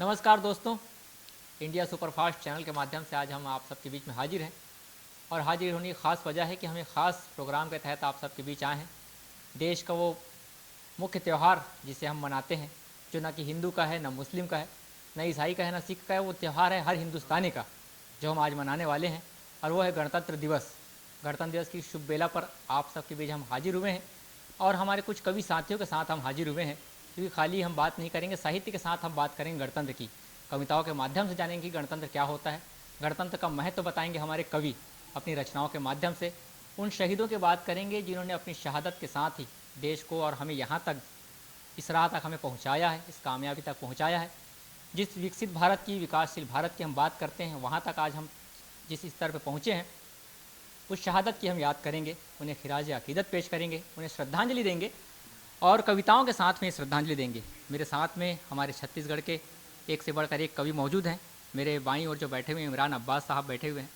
नमस्कार दोस्तों, India superfast channel के माध्यम से आज हम आप सबके बीच में हाजिर हैं और हाजिर होने की ख़ास वजह है कि हम एक ख़ास प्रोग्राम के तहत आप सबके बीच आए हैं। देश का वो मुख्य त्यौहार जिसे हम मनाते हैं, जो ना कि हिंदू का है, ना मुस्लिम का है, ना ईसाई का है, ना सिख का है, वो त्यौहार है हर हिंदुस्तानी का, जो हम आज मनाने वाले हैं, और वो है गणतंत्र दिवस। गणतंत्र दिवस की शुभ बेला पर आप सबके बीच हम हाजिर हुए हैं और हमारे कुछ कवि साथियों के साथ हम हाजिर हुए हैं, क्योंकि खाली हम बात नहीं करेंगे, साहित्य के साथ हम बात करेंगे गणतंत्र की। कविताओं के माध्यम से जानेंगे कि गणतंत्र क्या होता है, गणतंत्र का महत्व बताएंगे हमारे कवि अपनी रचनाओं के माध्यम से। उन शहीदों की बात करेंगे जिन्होंने अपनी शहादत के साथ ही देश को और हमें यहाँ तक, इस राह तक हमें पहुँचाया है, इस कामयाबी तक पहुँचाया है। जिस विकसित भारत की, विकासशील भारत की हम बात करते हैं, वहाँ तक आज हम जिस स्तर पर पहुँचे हैं, उस शहादत की हम याद करेंगे, उन्हें खिराज अकीदत पेश करेंगे, उन्हें श्रद्धांजलि देंगे और कविताओं के साथ में श्रद्धांजलि देंगे। मेरे साथ में हमारे छत्तीसगढ़ के एक से बढ़कर एक कवि मौजूद हैं। मेरे बाईं ओर जो बैठे हुए हैं इमरान अब्बास साहब बैठे हुए हैं,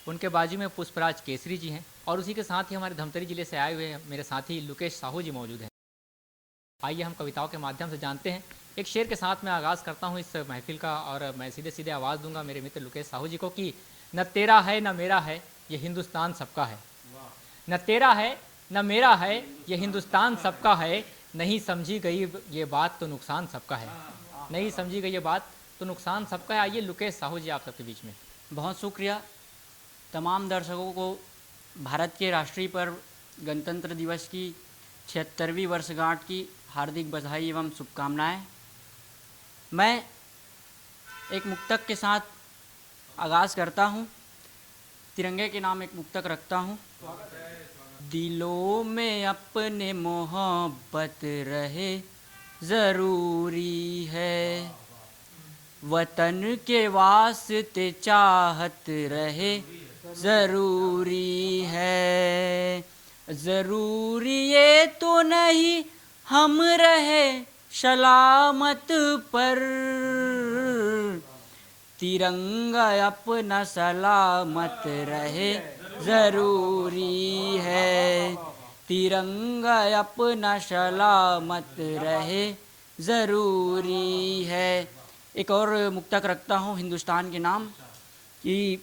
उनके बाजू में पुष्पराज केसरी जी हैं और उसी के साथ ही हमारे धमतरी जिले से आए हुए हैं मेरे साथी लुकेश साहू जी मौजूद हैं। आइए हम कविताओं के माध्यम से जानते हैं। एक शेर के साथ मैं आगाज़ करता हूँ इस महफिल का और मैं सीधे सीधे आवाज़ दूंगा मेरे मित्र लुकेश साहू जी को कि न तेरा है न मेरा है, ये हिंदुस्तान सबका है। न तेरा है न मेरा है, ये हिंदुस्तान सबका है। नहीं समझी गई ये बात तो नुकसान सबका है। नहीं समझी गई ये बात तो नुकसान सबका है। आइए लुकेश साहू जी आप सबके बीच में। बहुत शुक्रिया। तमाम दर्शकों को भारत के राष्ट्रीय पर्व गणतंत्र दिवस की 76वीं वर्षगांठ की हार्दिक बधाई एवं शुभकामनाएं। मैं एक मुक्तक के साथ आगाज़ करता हूं। तिरंगे के नाम एक मुक्तक रखता हूं। दिलों में अपने मोहब्बत रहे ज़रूरी है, वतन के वास्ते चाहत रहे ज़रूरी है। ज़रूरी ये तो नहीं हम रहे सलामत पर, तिरंगा अपना सलामत रहे ज़रूरी है। तिरंगा अपना सलामत रहे ज़रूरी है। एक और मुक्तक रखता हूँ हिंदुस्तान के नाम कि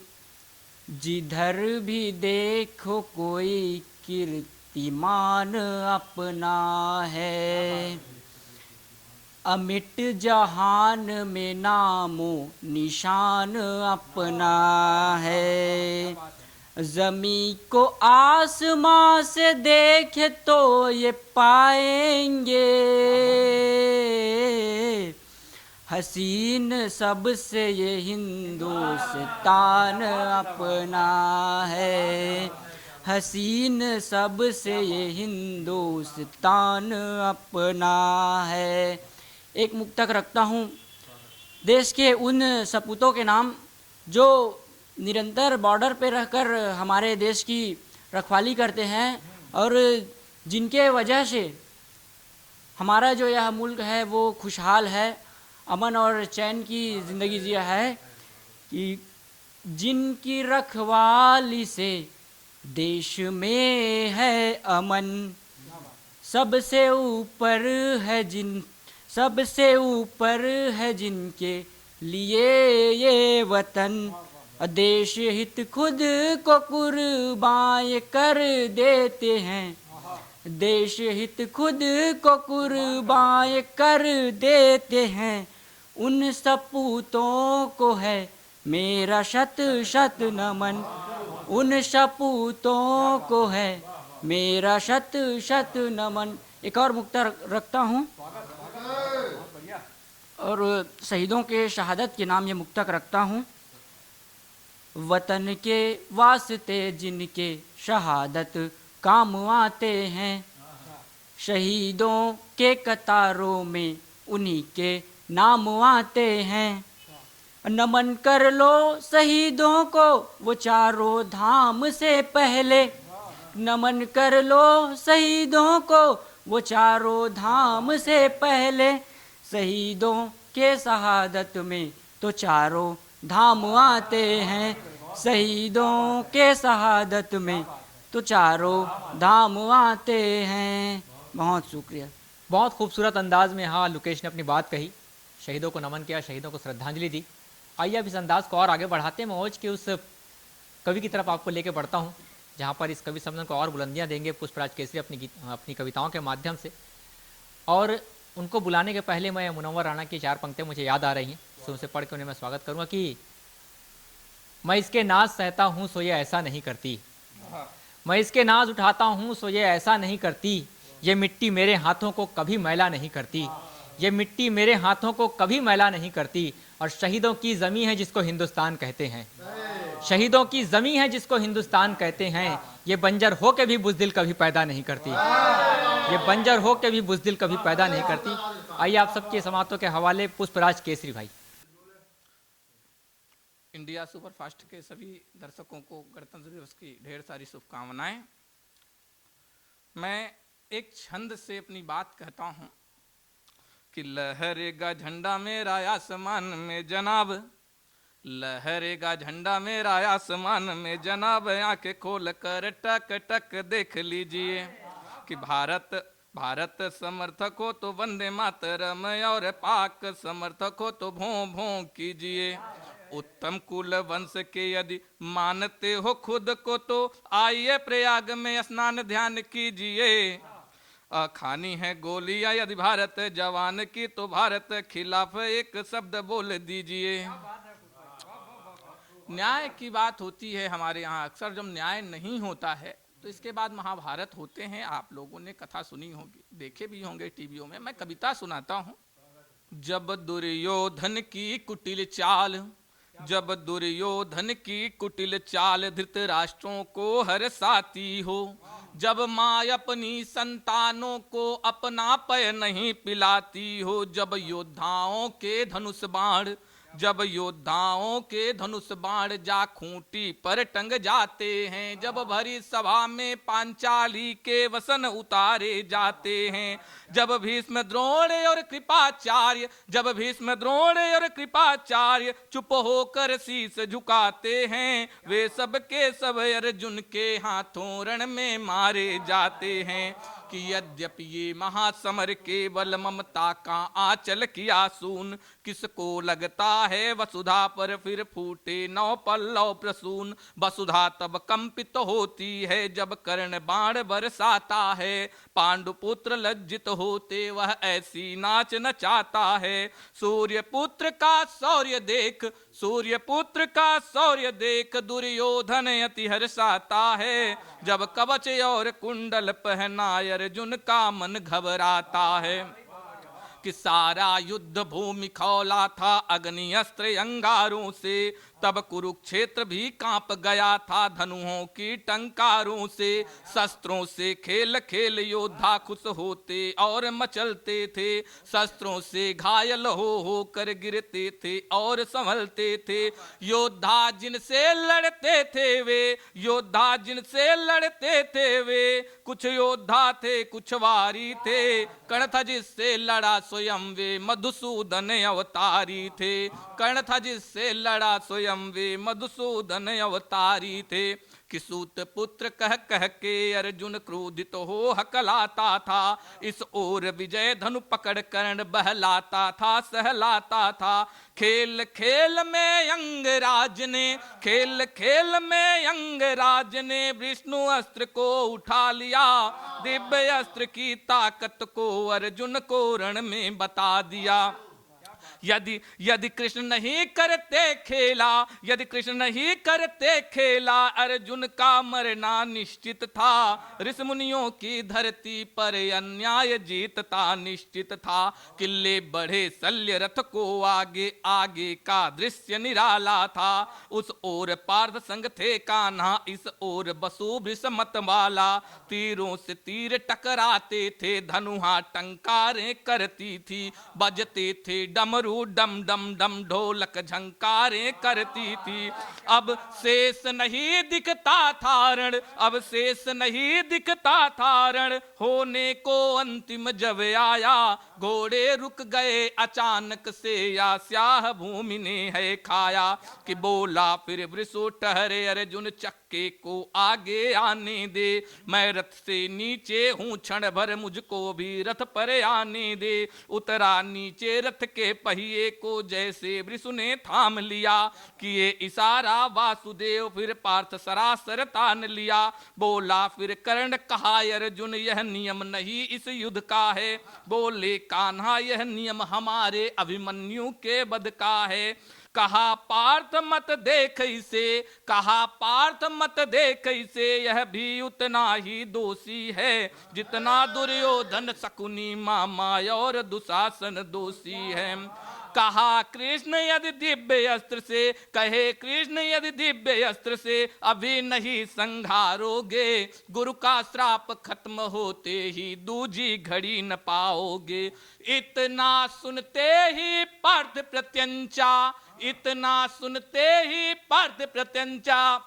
जिधर भी देखो कोई कीर्तिमान अपना है, अमिट जहान में नामो निशान अपना है। ज़मीं को आसमां से देखे तो ये पाएंगे, हसीन सबसे ये हिंदुस्तान अपना है। हसीन सबसे ये हिंदुस्तान अपना है। एक मुक्तक रखता हूँ देश के उन सपूतों के नाम जो निरंतर बॉर्डर पे रहकर हमारे देश की रखवाली करते हैं और जिनके वजह से हमारा जो यह मुल्क है वो खुशहाल है, अमन और चैन की ज़िंदगी जिया है। कि जिनकी रखवाली से देश में है अमन, सबसे ऊपर है जिनके लिए ये वतन। देश हित खुद को कुर्बान कर देते हैं, देश हित खुद को कुर्बान कर देते हैं। उन सपूतों को है मेरा शत शत नमन, उन सपूतों को है मेरा शत शत नमन। एक और मुक्ता रखता हूँ और शहीदों के शहादत के नाम ये मुक्तक रखता हूँ। वतन के वास्ते जिनके शहादत काम आते हैं, शहीदों के कतारों में उन्हीं के नाम आते हैं। नमन कर लो शहीदों को वो चारों धाम से पहले, नमन कर लो शहीदों को वो चारों धाम से पहले। शहीदों के शहादत में तो चारों धाम आते हैं, शहीदों के शहादत में तो चारों धाम आते हैं। बहुत शुक्रिया। बहुत खूबसूरत अंदाज में हाँ लुकेश ने अपनी बात कही शहीदों को नमन किया, शहीदों को श्रद्धांजलि दी। आइए अब इस अंदाज को और आगे बढ़ाते हैं। मैं मौज के उस कवि की तरफ आपको लेके बढ़ता हूँ, जहाँ पर इस कवि सम्मेलन को और बुलंदियाँ देंगे पुष्पराज केसरी अपनी कविताओं के माध्यम से। और उनको बुलाने के पहले मैं मुनव्वर राणा की 4 पंक्तियाँ मुझे याद आ रही हैं, तो उनसे पढ़ के उन्हें मैं स्वागत करूँगा कि मैं इसके नाज सहता हूँ सो ये ऐसा नहीं करती, मैं इसके नाज उठाता हूँ सो ये ऐसा नहीं करती, ये मिट्टी मेरे हाथों को कभी मैला नहीं करती, ये मिट्टी मेरे हाथों को कभी मैला नहीं करती। और शहीदों की ज़मीं है जिसको हिंदुस्तान कहते हैं, शहीदों की ज़मीं है जिसको हिंदुस्तान कहते हैं, ये बंजर हो के भी बुज़दिल कभी पैदा नहीं करती, ये बंजर हो के भी बुज़दिल कभी पैदा नहीं करती। आइए आप सबके समातों के हवाले पुष्पराज केसरी भाई। इंडिया सुपरफास्ट के सभी दर्शकों को गणतंत्र दिवस की ढेर सारी शुभकामनाएं। मैं एक छंद से अपनी बात कहता हूं कि लहरेगा झंडा मेरा आसमान में जनाब, लहरेगा झंडा मेरा आसमान में जनाब, आंखें खोल कर टक टक देख लीजिए कि भारत समर्थक हो तो वंदे मातरम, और पाक समर्थक हो तो भों भों कीजिए। उत्तम कुल वंश के यदि मानते हो खुद को तो आइए प्रयाग में स्नान ध्यान कीजिए। खानी है गोलियां यदि भारत जवान की तो भारत खिलाफ एक शब्द बोल दीजिए। न्याय की बात होती है हमारे यहाँ अक्सर, जब न्याय नहीं होता है तो इसके बाद महाभारत होते हैं। आप लोगों ने कथा सुनी होगी, देखे भी होंगे टीवियों में। मैं कविता सुनाता हूँ। जब दुर्योधन की कुटिल चाल, जब दुर्योधन की कुटिल चाल धृतराष्ट्रों को हरसाती हो, जब माँ अपनी संतानों को अपना पेय नहीं पिलाती हो, जब योद्धाओं के धनुष बाण, जब योद्धाओं के धनुष बाण जा खूंटी पर टंग जाते हैं, जब भरी सभा में पांचाली के वसन उतारे जाते हैं, जब भीष्म द्रोण और कृपाचार्य, जब भीष्म द्रोण और कृपाचार्य चुप होकर शीश झुकाते हैं, वे सब के सब अर्जुन के हाथों रण में मारे जाते हैं। कि यद्यपि ये महासमर केवल ममता का आंचल किया सून, किसको लगता है वसुधा पर फिर फूटे नौ पल्लव प्रसून। वसुधा तब कंपित होती है जब कर्ण बाण बरसाता है, पांडुपुत्र लज्जित होते वह ऐसी नाच नचाता है। सूर्य पुत्र का शौर्य देख, सूर्य पुत्र का शौर्य देख दुर्योधन अति हर्षाता है, जब कवच और कुंडल पहनाए अर्जुन का मन घबराता है। कि सारा युद्ध भूमि खौला था अग्नि अस्त्र अंगारों से, तब कुरुक्षेत्र भी कांप गया था धनुओं की टंकारों से। शस्त्रों से खेल खेल योद्धा खुश होते और मचलते थे, शस्त्रों से घायल हो कर गिरते थे और संभलते थे। योद्धा जिनसे लड़ते थे वे, योद्धा जिनसे लड़ते थे वे, कुछ योद्धा थे कुछ वारी थे। कर्ण था जिससे लड़ा स्वयं वे मधुसूदन अवतारी थे, कर्ण था जिससे लड़ा स्वयं वे मधुसूदन अवतारी थे। किसूत पुत्र कह कह के अर्जुन क्रोधित हो हकलाता था, इस ओर विजय धनु पकड़ कर्ण बहलाता था सहलाता था। खेल खेल में अंगराज ने, खेल खेल में अंगराज ने विष्णु अस्त्र को उठा लिया, दिव्य अस्त्र की ताकत को अर्जुन को रण में बता दिया। यदि कृष्ण नहीं करते खेला, यदि कृष्ण नहीं करते खेला, अर्जुन का मरना निश्चित था। ऋषि मुनियों की धरती पर अन्याय जीतता निश्चित था। किले बढ़े शल्य रथ को आगे, आगे का दृश्य निराला था। उस ओर पार्थ संग थे कान्हा, इस ओर बसु वृषमत वाला। तीरों से तीर टकराते थे, धनुहा टंकारें करती थी, बजते थे डमरू डम डम डम ढोलक झंकारें करती थी। अब शेष नहीं दिखता था रण, अब शेष नहीं दिखता था रण, होने को अंतिम जब आया, घोड़े रुक गए अचानक से या स्याह भूमि ने है खाया। कि बोला फिर वृषु ठहरे अर्जुन चक्र भटके को आगे आने दे। मैं रथ से नीचे हूँ, क्षण भर मुझको भी रथ पर आने दे। उतरा नीचे रथ के पहिए को, जैसे वृषु ने थाम लिया। किए इशारा वासुदेव, फिर पार्थ सरासर तान लिया। बोला फिर कर्ण, कहा अर्जुन यह नियम नहीं इस युद्ध का है। बोले कान्हा यह नियम हमारे अभिमन्यु के वध का है। कहा पार्थ मत देख इसे, कहा पार्थ मत देख इसे, यह भी उतना ही दोषी है जितना दुर्योधन, शकुनी, मामा और दुशासन दोषी है। कहा कृष्ण यदि दिव्य अस्त्र से, कहे कृष्ण यदि दिव्य अस्त्र से अभी नहीं संघारोगे, गुरु का श्राप खत्म होते ही दूजी घड़ी न पाओगे। इतना सुनते ही पार्थ प्रत्यंचा, इतना सुनते ही पार्थ प्रत्यंचा,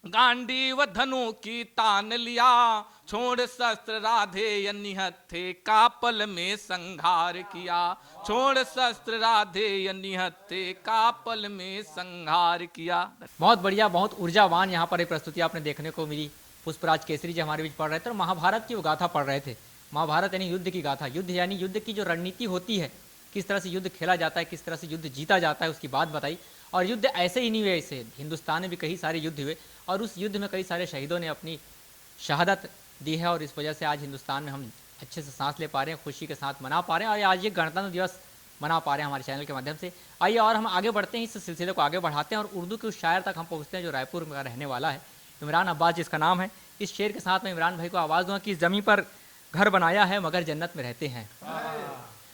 गांडीव धनु की तान लिया। छोड़ शस्त्र राधे निहत्थे का पल में संहार किया। छोड़ शस्त्र राधे निहत्थे का पल में संहार किया। बहुत बढ़िया, बहुत ऊर्जावान यहाँ पर एक प्रस्तुति आपने देखने को मिली। पुष्पराज केसरी जी हमारे बीच पढ़ रहे थे और महाभारत की वो गाथा पढ़ रहे थे। महाभारत यानी युद्ध की गाथा, युद्ध यानी युद्ध की जो रणनीति होती है, किस तरह से युद्ध खेला जाता है, किस तरह से युद्ध जीता जाता है, उसकी बात बताई। और युद्ध ऐसे ही नहीं हुए, ऐसे हिंदुस्तान में भी कई सारे युद्ध हुए और उस युद्ध में कई सारे शहीदों ने अपनी शहादत दी है और इस वजह से आज हिंदुस्तान में हम अच्छे से सांस ले पा रहे हैं, खुशी के साथ मना पा रहे हैं और आज ये गणतंत्र दिवस मना पा रहे हैं हमारे चैनल के माध्यम से। आइए और हम आगे बढ़ते हैं, इस सिलसिले को आगे बढ़ाते हैं और उर्दू के उस शायर तक हम पहुँचते हैं जो रायपुर में रहने वाला है, इमरान अब्बास जिसका नाम है। इस शेर के साथ मैं इमरान भाई को आवाज़ दूँगा कि ज़मीं पर घर बनाया है मगर जन्नत में रहते हैं।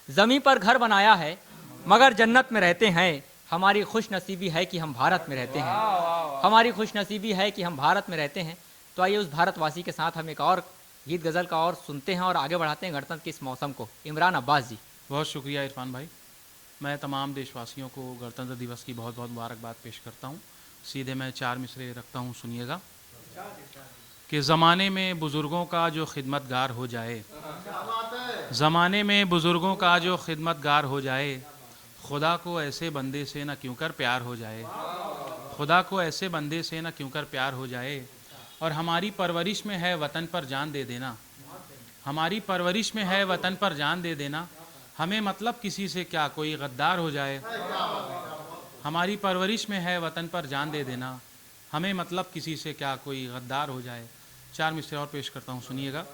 ज़मीं पर घर बनाया है मगर जन्नत में रहते हैं, हमारी खुश नसीबी है कि हम भारत में रहते हैं। हमारी खुश नसीबी है कि हम भारत में रहते हैं। तो आइए उस भारतवासी के साथ हम एक और गीत गज़ल का और सुनते हैं और आगे बढ़ाते हैं गणतंत्र के इस मौसम को। इमरान अब्बास जी। बहुत शुक्रिया इरफान भाई। मैं तमाम देशवासियों को गणतंत्र दिवस की बहुत बहुत मुबारकबाद पेश करता हूँ। सीधे मैं 4 मिसरे रखता हूँ, सुनिएगा। कि ज़माने में बुज़ुर्गों का जो खिदमतगार हो जाए, ज़माने में बुज़ुर्गों का जो खिदमतगार हो जाए, खुदा को ऐसे बंदे से न क्यों कर प्यार हो जाए, खुदा को ऐसे बंदे से न क्यों कर प्यार हो जाए। और हमारी परवरिश में है वतन पर जान दे देना, हमारी परवरिश में है वतन पर जान दे देना। हमें मतलब किसी से क्या कोई गद्दार हो जाए, हमारी परवरिश में है वतन पर जान दे देना। हमें मतलब किसी से क्या कोई गद्दार हो जाए। 4 मिसरे और पेश करता हूँ, सुनिएगा।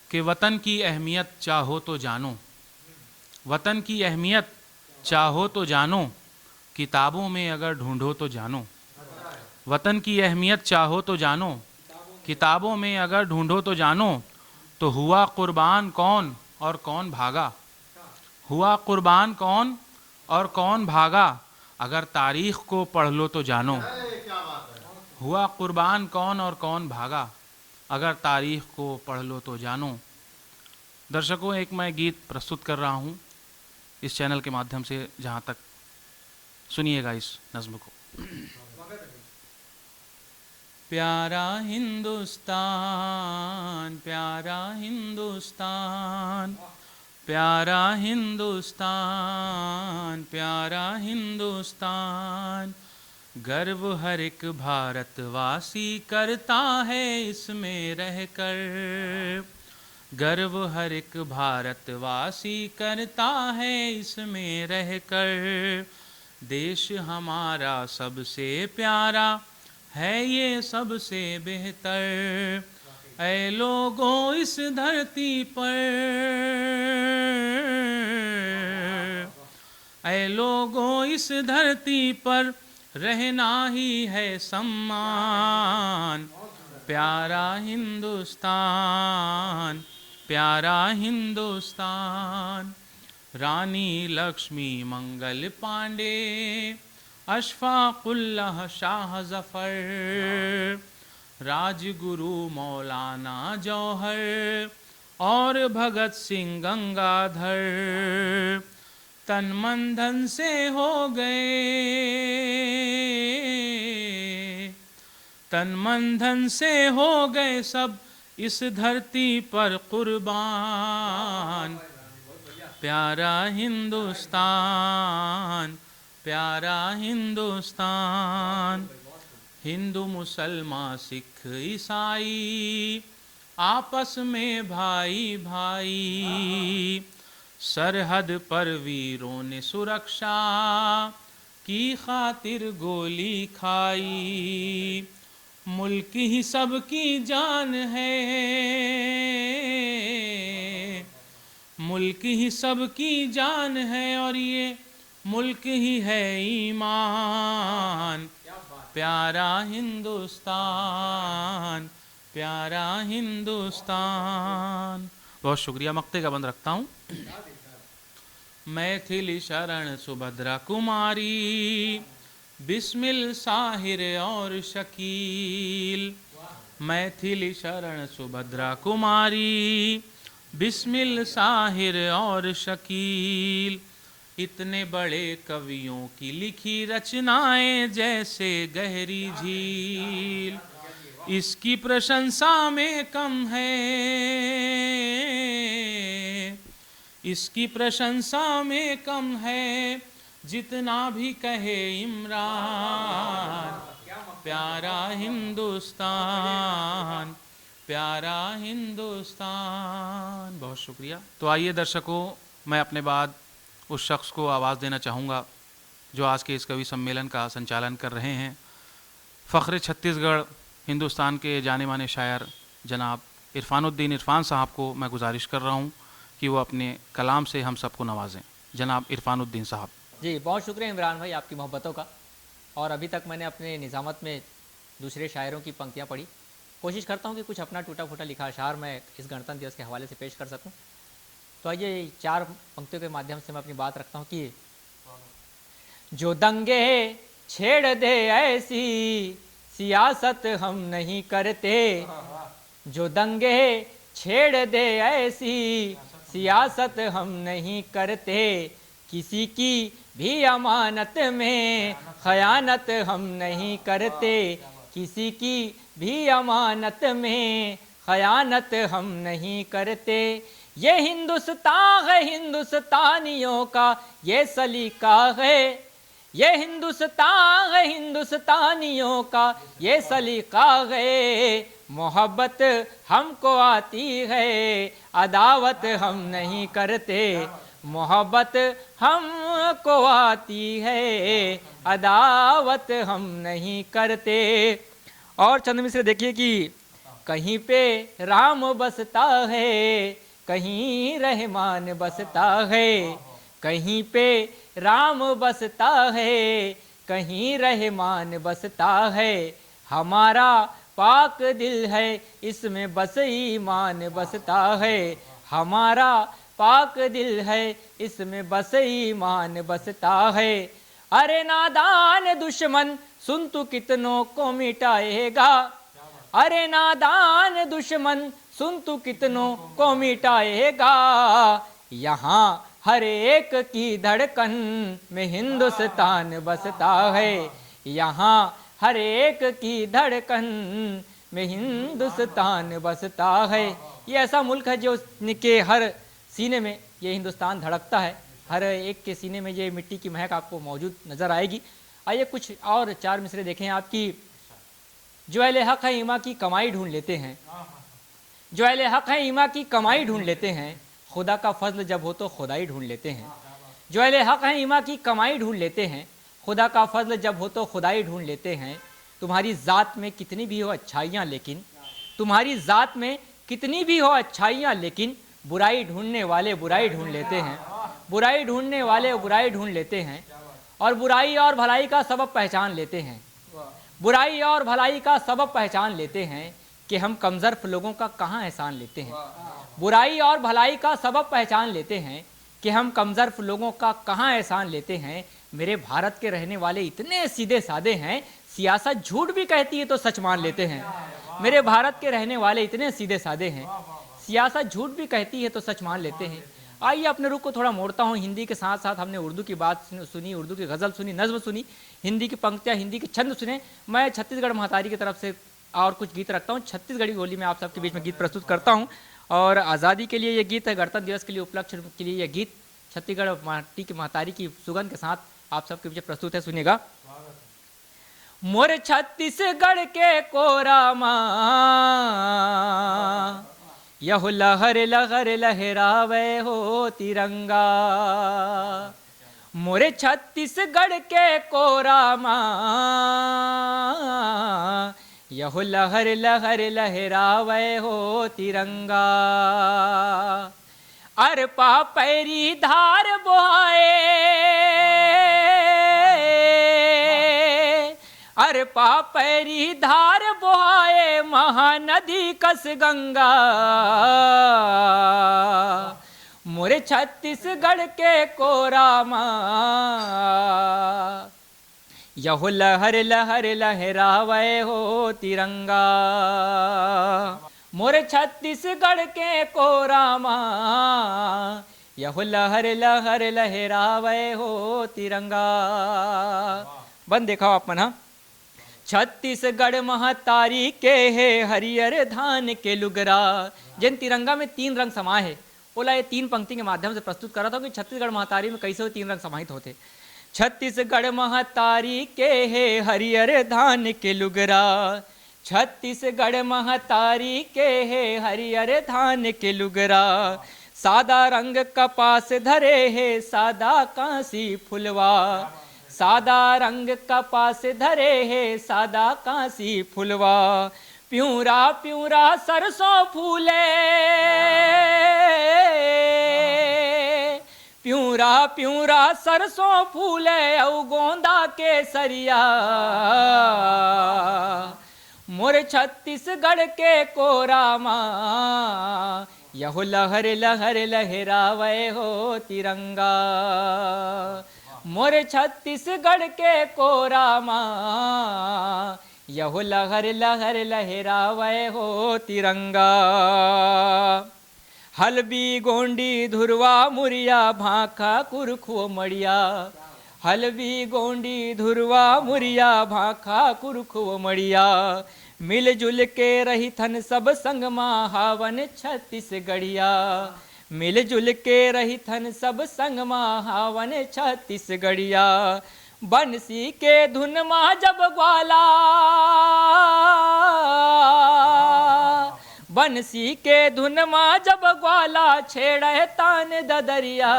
कि वतन की अहमियत चाहो तो जानो, वतन की अहमियत चाहो तो जानो, किताबों में अगर ढूंढो तो जानो। वतन की अहमियत चाहो तो जानो, किताबों में अगर ढूंढो तो जानो। तो हुआ कुर्बान कौन और कौन भागा, हुआ कुर्बान कौन और कौन भागा, अगर तारीख को पढ़ लो तो जानो। हुआ कुर्बान कौन और कौन भागा, अगर तारीख को पढ़ लो तो जानो। दर्शकों, एक मैं गीत प्रस्तुत कर रहा हूँ इस चैनल के माध्यम से, जहाँ तक सुनिएगा इस नज़्म को। प्यारा हिंदुस्तान, प्यारा हिंदुस्तान, प्यारा हिंदुस्तान, प्यारा हिंदुस्तान। गर्व हर एक भारतवासी करता है इसमें रहकर, गर्व हर एक भारतवासी करता है इसमें रहकर। देश हमारा सबसे प्यारा है ये सबसे बेहतर। ऐ लोगों इस धरती पर, ऐ लोगों इस धरती पर रहना ही है सम्मान। प्यारा हिंदुस्तान, प्यारा हिंदुस्तान। रानी लक्ष्मी मंगल पांडे, अशफाकुल्लाह शाह जफर, राजगुरु मौलाना जौहर और भगत सिंह गंगाधर तन मन धन से हो गए, तन मन धन से हो गए सब इस धरती पर कुर्बान। प्यारा हिंदुस्तान, प्यारा हिंदुस्तान। हिंदू मुसलमान सिख ईसाई आपस में भाई भाई, सरहद पर वीरों ने सुरक्षा की खातिर गोली खाई। मुल्क ही सबकी जान है, मुल्क ही सबकी जान है, और ये मुल्क ही है ईमान। प्यारा हिंदुस्तान, प्यारा हिंदुस्तान। बहुत शुक्रिया। मक्ते का बंद रखता हूँ। मैथिली शरण सुभद्रा कुमारी, बिस्मिल साहिर और शकील। मैथिली शरण सुभद्रा कुमारी, बिस्मिल साहिर और शकील। इतने बड़े कवियों की लिखी रचनाएं जैसे गहरी झील, इसकी प्रशंसा में कम है, इसकी प्रशंसा में कम है, जितना भी कहे इमरान। प्यारा हिंदुस्तान, प्यारा हिंदुस्तान। बहुत शुक्रिया। तो आइए दर्शकों, मैं अपने बाद उस शख्स को आवाज़ देना चाहूँगा जो आज के इस कवि सम्मेलन का संचालन कर रहे हैं। फ़ख्र छत्तीसगढ़ हिंदुस्तान के जाने माने शायर जनाब इरफानुद्दीन इरफान साहब को मैं गुजारिश कर रहा हूँ कि वो अपने कलाम से हम सबको नवाजें। जनाब इरफानुद्दीन साहब। जी, बहुत शुक्रिया इमरान भाई आपकी मोहब्बतों का। और अभी तक मैंने अपने निज़ामत में दूसरे शायरों की पंक्तियाँ पढ़ी। कोशिश करता हूँ कि कुछ अपना टूटा फूटा लिखा अशार मैं इस गणतंत्र दिवस के हवाले से पेश कर सकूँ। तो आइए 4 पंक्तियों के माध्यम से मैं अपनी बात रखता हूँ कि जो दंगे छेड़ दे ऐसी सियासत हम नहीं करते, जो दंगे छेड़ दे ऐसी सियासत हम नहीं करते, किसी की भी अमानत में खयानत हम नहीं करते, किसी की भी अमानत में खयानत हम नहीं करते। ये हिंदुस्तान है हिंदुस्तानियों का ये सलीका है, ये हिंदुस्तान है हिंदुस्तानियों का ये सलीका है। मोहब्बत हमको आती है अदावत हम नहीं करते, मोहब्बत हमको आती है अदावत हम नहीं करते। और चंद मिश्र देखिए कि कहीं पे राम बसता है, कहीं रहमान बसता है, कहीं पे राम बसता है, कहीं रहमान बसता है। हमारा पाक दिल है इसमें बस ईमान बसता है, हमारा पाक दिल है इसमें बस ईमान बसता है। अरे नादान दुश्मन सुन तू कितनों को मिटाएगा, अरे नादान दुश्मन सुन तू कितनों को मिटाएगा। यहाँ हर एक की धड़कन में हिंदुस्तान बसता है, यहाँ हर एक की धड़कन में हिंदुस्तान बसता है। ये ऐसा मुल्क है जो के हर सीने में ये हिंदुस्तान धड़कता है, हर एक के सीने में ये मिट्टी की महक आपको मौजूद नज़र आएगी। आइए कुछ और 4 मिसरे देखें आपकी। जो अहले हक है ईमा की कमाई ढूंढ लेते हैं, जो अहले हक है ईमा की कमाई ढूंढ लेते हैं, खुदा का फजल जब हो तो खुदाई ढूंढ लेते हैं। जो अहले हक है ईमा की कमाई ढूंढ लेते हैं, खुदा का फजल जब हो तो खुदाई ढूंढ लेते हैं। तुम्हारी ज़ात में कितनी भी हो अच्छाइयाँ लेकिन, तुम्हारी ज़ात में कितनी भी हो अच्छाइयाँ लेकिन, बुराई ढूंढने वाले बुराई ढूंढ लेते हैं, बुराई ढूंढने वाले बुराई ढूंढ लेते हैं। और बुराई और भलाई का सबब पहचान लेते हैं, बुराई और भलाई का सबब पहचान लेते हैं कि हम कमज़र्फ लोगों का कहाँ एहसान लेते हैं। बुराई और भलाई का सबब पहचान लेते हैं कि हम कमज़र्फ लोगों का कहाँ एहसान लेते हैं। मेरे भारत के रहने वाले इतने सीधे साधे हैं, सियासत झूठ भी कहती है तो सच मान लेते हैं। मेरे भारत के रहने वाले इतने सीधे साधे हैं, सियासत झूठ भी कहती है तो सच मान लेते हैं। आइए अपने रुख को थोड़ा मोड़ता हूँ। हिंदी के साथ साथ हमने उर्दू की बात सुनी, उर्दू की गज़ल सुनी, नज़्म सुनी, हिंदी की पंक्तियाँ, हिंदी के छंद सुने। मैं छत्तीसगढ़ महतारी की तरफ से और कुछ गीत रखता हूँ। छत्तीसगढ़ी बोली में आप सबके बीच में गीत प्रस्तुत करता हूँ। और आज़ादी के लिए ये गीत है, गणतंत्र दिवस के लिए उपलक्ष्य के लिए ये गीत छत्तीसगढ़ माटी की महतारी की सुगंध के साथ आप सबके बीच प्रस्तुत है। सुनिएगा। मोर छत्तीसगढ़ के कोरा माँ यहु लहर लहर लहरावे हो तिरंगा। मोरे छत्तीसगढ़ के कोरा माँ यहु लहर लहर लहरावे हो तिरंगा। अर पापैरी धार बोहाए, अरे पापैरी धार बोहाए महानदी कस गंगा। मोरे छत्तीसगढ़ के कोरा माँ यहु लहर लहर लहरावे हो तिरंगा। मोरे छत्तीसगढ़ के कोरा माँ यहु लहर लहर लहरावे हो तिरंगा। बन देखा अपन। हाँ, छत्तीसगढ़ महतारी के है हरियर धान के लुगरा। जिन तिरंगा में 3 रंग समाये है, बोला ये 3 पंक्ति के माध्यम से प्रस्तुत कर रहा था कि छत्तीसगढ़ महतारी में कैसे वो 3 रंग समाहित होते। छत्तीसगढ़ महतारी के है हरियर धान के लुगरा। छत्तीसगढ़ महतारी के है हरियर धान के लुगरा। सादा रंग कपास धरे है सादा कांसी फुलवा। सादा रंग कपास धरे है सादा कांसी फुलवा। प्यूरा प्यूरा सरसों फूले, प्यूरा प्यूरा सरसों फूले औ गोंदा के सरिया। मोर छत्तीसगढ़ के कोरा माँ यहु लहर लहर लहरावे हो तिरंगा। मोर छत्तीसगढ़ के कोरा माँ यहु लहर लहर लहरावे हो तिरंगा। हलबी गोंडी धुरवा मुरिया भाखा कुरखो मड़िया। हलबी गोंडी धुरवा मुरिया भाखा कुरखो मड़िया। मिलजुल के रही थन सब संग हावन छत्तीसगढ़िया। मिलजुल के रही थन सब संग हावन छत्तीसगढ़िया। बंसी के धुन माँ जब ग्वाला, बंसी के धुन माँ जब ग्वाला छेड़े तान ददरिया।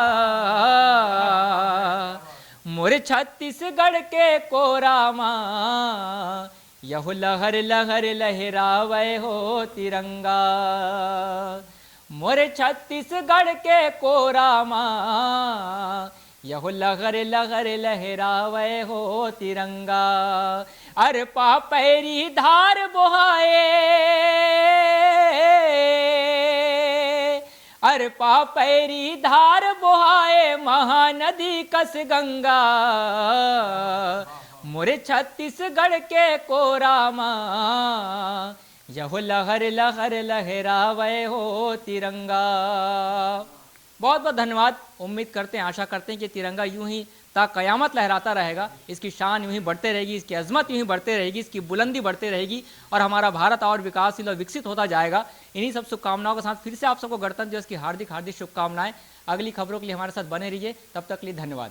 मोर छत्तीसगढ़ के कोरा माँ यहु लहर लहर लहरावे हो तिरंगा। मोर छत्तीसगढ़ के कोरा माँ यहु लहर लहर लहरावे हो तिरंगा। अरे पापैरी धार बोहाए, अरे पापैरी धार बोहाए महानदी कस गंगा। मोरे छत्तीसगढ़ के कोरा माँ यहु लहर लहर लहरावे हो तिरंगा। बहुत बहुत धन्यवाद। उम्मीद करते हैं, आशा करते हैं कि तिरंगा यूं ही ता कयामत लहराता रहेगा। इसकी शान यूं ही बढ़ते रहेगी, इसकी अजमत यूं ही बढ़ते रहेगी, इसकी बुलंदी बढ़ते रहेगी और हमारा भारत और विकासशील और विकसित होता जाएगा। इन्हीं सब शुभकामनाओं के साथ फिर से आप सबको गणतंत्र दिवस की हार्दिक हार्दिक शुभकामनाएं। अगली खबरों के लिए हमारे साथ बने रहिए। तब तक के लिए धन्यवाद।